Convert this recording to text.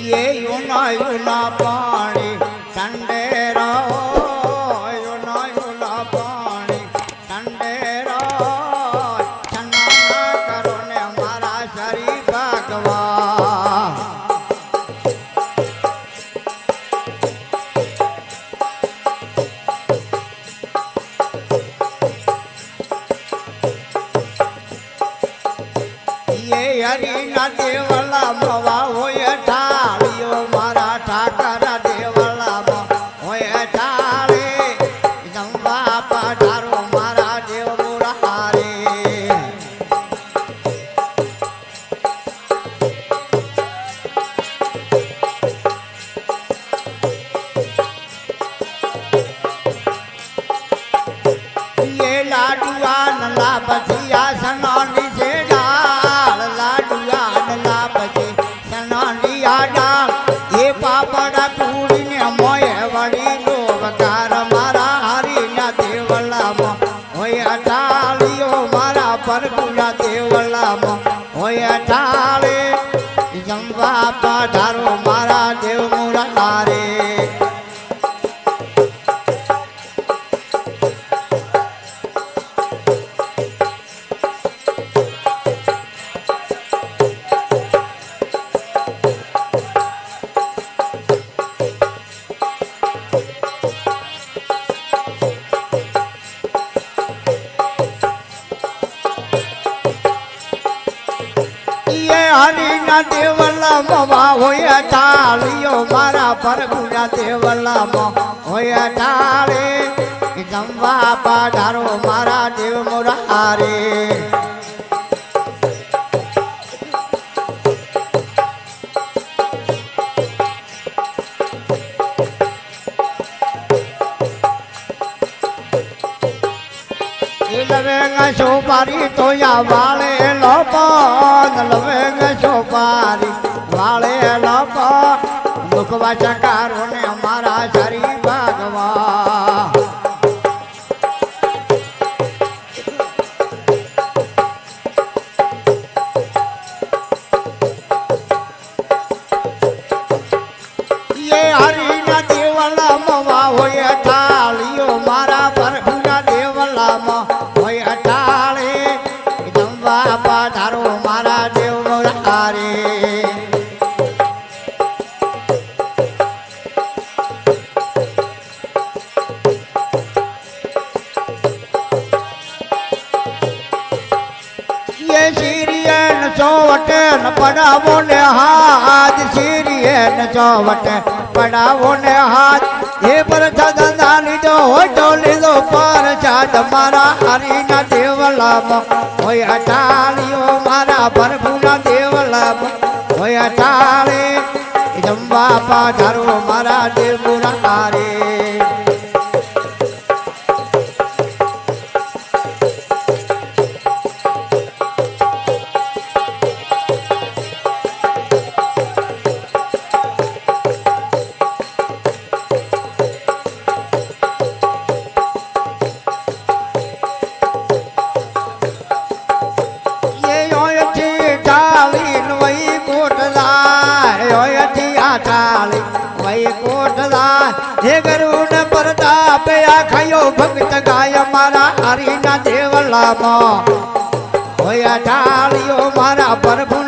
ये युना युना पानी ठंडेरा युना युना पानी ठंडेरा छन्ना ना करो ने मारा शरीर भगवान ये हरी ना देवला मवा होय ठालियो मारा ठाकर देवला होय ठाले जंबा पधारो मारा देव मुरारे ये लाडुआ नला बसिया सनानी से पापड़ पूरी ने मोय वड़ी लोकार मारा हरी ना देवला होय ठालियो मारा परगुना देवला होय ठाले जंबा पधारो मारा देव मुरारे हरी ना देवला मवा होय ठालियो मारा परगुना देवला होय ठाले जंबा पधारो मारा देव मुरारे लवेंगा सोपारी तो या वाले लोपन लवेंगा सोपारी वाले लोपन मुखवा चकारो ने हमारा शरीर भगवान ये हरी ना देवला मवा होय ठालियो मारा परगुना देवला होय ठाले जंबा पधारो मारा देव मुरारे ये सीरियन चौवटन पड़ावो ने हाथ सीरियन चौवटन पड़ावो ने हाथ ये पर छदा लीधो हो तो लीधो पर छद मारा हरी ना देवला होय ठालियो मारा परगुना देवला होय ठाले जंबा पधारो मारा देव मुरारे हे गरुड़ प्रताप आखयो भक्त गाय मारा हरी ना देवला होय ठालियो मारा प्रभु